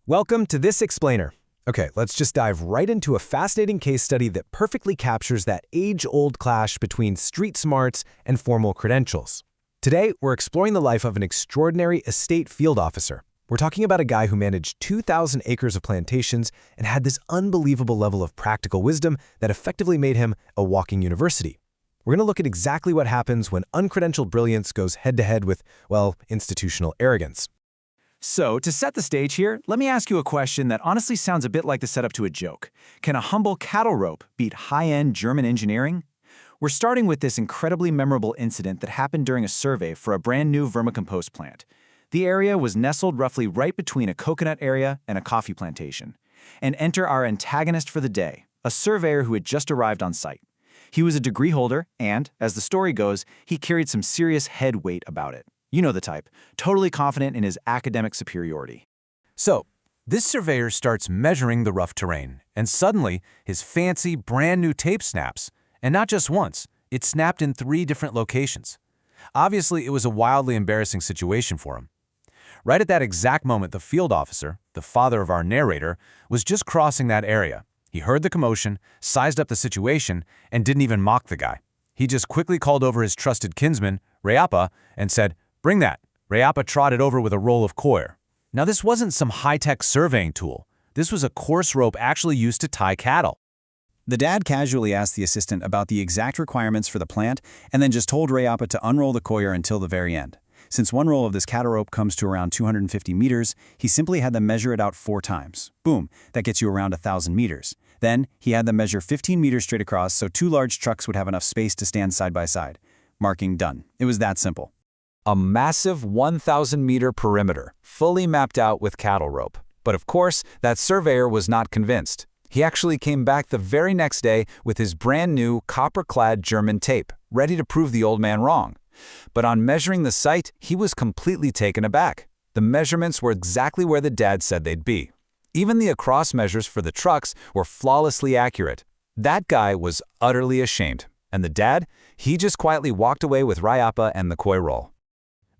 Welcome to this explainer. Okay, let's just dive right into a fascinating case study that perfectly captures that age-old clash between street smarts and formal credentials. Today, we're exploring the life of an extraordinary estate field officer. We're talking about a guy who managed 2,000 acres of plantations and had this unbelievable level of practical wisdom that effectively made him a walking university. We're going to look at exactly what happens when uncredentialed brilliance goes head-to-head with, well, institutional arrogance. So, to set the stage here, let me ask you a question that honestly sounds a bit like the setup to a joke. Can a humble cattle rope beat high-end German engineering? We're starting with this incredibly memorable incident that happened during a survey for a brand new vermicompost plant. The area was nestled roughly right between a coconut area and a coffee plantation. And enter our antagonist for the day, a surveyor who had just arrived on site. He was a degree holder and, as the story goes, he carried some serious head weight about it. You know the type, totally confident in his academic superiority. So, this surveyor starts measuring the rough terrain, and suddenly, his fancy, brand-new tape snaps. And not just once, it snapped in 3 different locations. Obviously, it was a wildly embarrassing situation for him. Right at that exact moment, the field officer, the father of our narrator, was just crossing that area. He heard the commotion, sized up the situation, and didn't even mock the guy. He just quickly called over his trusted kinsman, Rayappa, and said, "Bring that." Rayappa trotted over with a roll of coir. Now, this wasn't some high-tech surveying tool. This was a coarse rope actually used to tie cattle. The dad casually asked the assistant about the exact requirements for the plant and then just told Rayappa to unroll the coir until the very end. Since one roll of this cattle rope comes to around 250 meters, he simply had them measure it out 4 times. Boom, that gets you around 1,000 meters. Then, he had them measure 15 meters straight across so 2 large trucks would have enough space to stand side by side. Marking done. It was that simple. A massive 1,000-meter perimeter, fully mapped out with cattle rope. But of course, that surveyor was not convinced. He actually came back the very next day with his brand-new copper-clad German tape, ready to prove the old man wrong. But on measuring the site, he was completely taken aback. The measurements were exactly where the dad said they'd be. Even the across measures for the trucks were flawlessly accurate. That guy was utterly ashamed. And the dad? He just quietly walked away with Rayappa and the coir roll.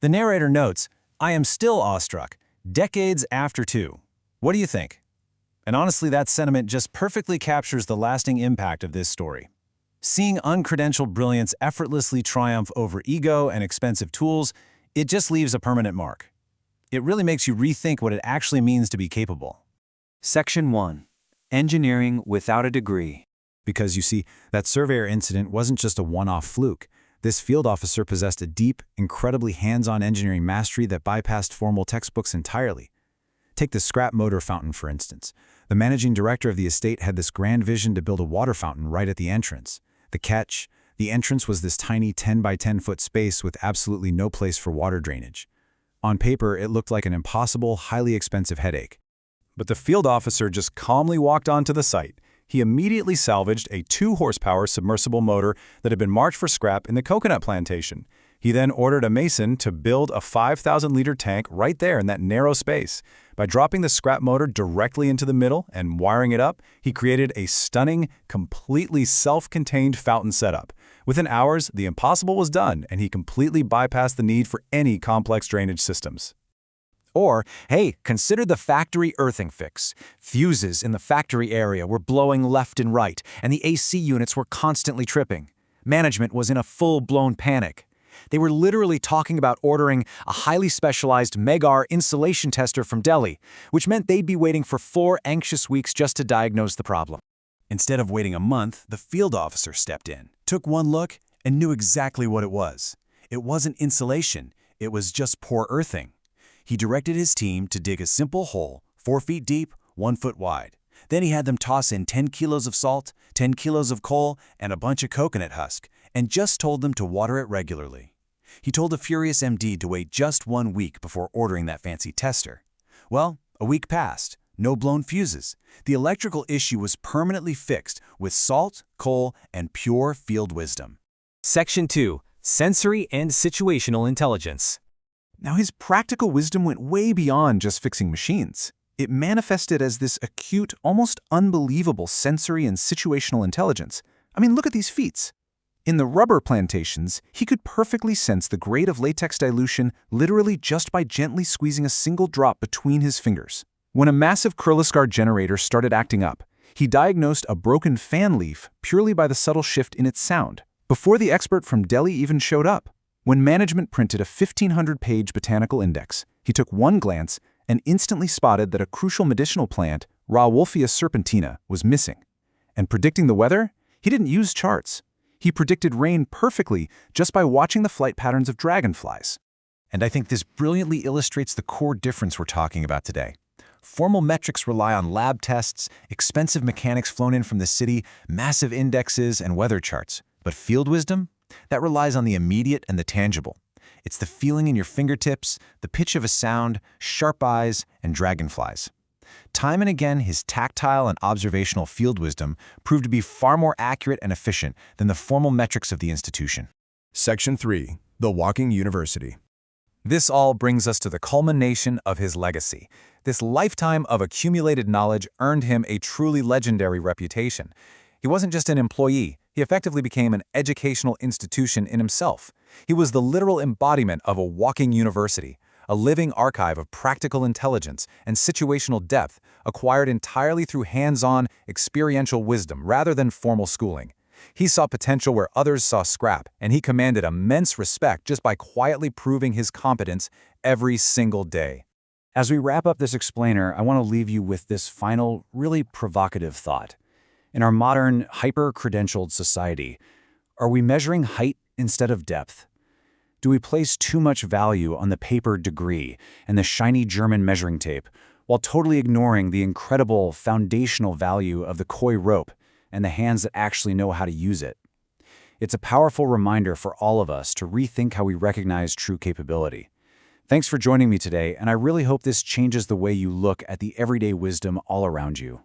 The narrator notes, "I am still awestruck, decades after too." What do you think? And honestly, that sentiment just perfectly captures the lasting impact of this story. Seeing uncredentialed brilliance effortlessly triumph over ego and expensive tools, it just leaves a permanent mark. It really makes you rethink what it actually means to be capable. Section 1. Engineering without a degree. Because you see, that surveyor incident wasn't just a one-off fluke. This field officer possessed a deep, incredibly hands-on engineering mastery that bypassed formal textbooks entirely. Take the scrap motor fountain, for instance. The managing director of the estate had this grand vision to build a water fountain right at the entrance. The catch, the entrance was this tiny 10 by 10 foot space with absolutely no place for water drainage. On paper, it looked like an impossible, highly expensive headache. But the field officer just calmly walked onto the site. He immediately salvaged a 2-horsepower submersible motor that had been marked for scrap in the coconut plantation. He then ordered a mason to build a 5,000-liter tank right there in that narrow space. By dropping the scrap motor directly into the middle and wiring it up, he created a stunning, completely self-contained fountain setup. Within hours, the impossible was done, and he completely bypassed the need for any complex drainage systems. Or, hey, consider the factory earthing fix. Fuses in the factory area were blowing left and right, and the AC units were constantly tripping. Management was in a full-blown panic. They were literally talking about ordering a highly specialized Megar insulation tester from Delhi, which meant they'd be waiting for 4 anxious weeks just to diagnose the problem. Instead of waiting a month, the field officer stepped in, took one look, and knew exactly what it was. It wasn't insulation, it was just poor earthing. He directed his team to dig a simple hole, 4 feet deep, 1 foot wide. Then he had them toss in 10 kilos of salt, 10 kilos of coal, and a bunch of coconut husk, and just told them to water it regularly. He told a furious MD to wait just 1 week before ordering that fancy tester. Well, a week passed, no blown fuses. The electrical issue was permanently fixed with salt, coal, and pure field wisdom. Section 2. Sensory and Situational Intelligence. Now, his practical wisdom went way beyond just fixing machines. It manifested as this acute, almost unbelievable sensory and situational intelligence. I mean, look at these feats. In the rubber plantations, he could perfectly sense the grade of latex dilution literally just by gently squeezing a single drop between his fingers. When a massive Kirloskar generator started acting up, he diagnosed a broken fan leaf purely by the subtle shift in its sound, before the expert from Delhi even showed up. When management printed a 1,500-page botanical index, he took one glance and instantly spotted that a crucial medicinal plant, Rauwolfia serpentina, was missing. And predicting the weather? He didn't use charts. He predicted rain perfectly just by watching the flight patterns of dragonflies. And I think this brilliantly illustrates the core difference we're talking about today. Formal metrics rely on lab tests, expensive mechanics flown in from the city, massive indexes, and weather charts. But field wisdom? That relies on the immediate and the tangible. It's the feeling in your fingertips, the pitch of a sound, sharp eyes, and dragonflies. Time and again, his tactile and observational field wisdom proved to be far more accurate and efficient than the formal metrics of the institution. Section 3. The Walking University. This all brings us to the culmination of his legacy. This lifetime of accumulated knowledge earned him a truly legendary reputation. He wasn't just an employee, he effectively became an educational institution in himself. He was the literal embodiment of a walking university, a living archive of practical intelligence and situational depth acquired entirely through hands-on, experiential wisdom rather than formal schooling. He saw potential where others saw scrap, and he commanded immense respect just by quietly proving his competence every single day. As we wrap up this explainer, I want to leave you with this final, really provocative thought. In our modern, hyper-credentialed society, are we measuring height instead of depth? Do we place too much value on the paper degree and the shiny German measuring tape, while totally ignoring the incredible foundational value of the koi rope and the hands that actually know how to use it? It's a powerful reminder for all of us to rethink how we recognize true capability. Thanks for joining me today, and I really hope this changes the way you look at the everyday wisdom all around you.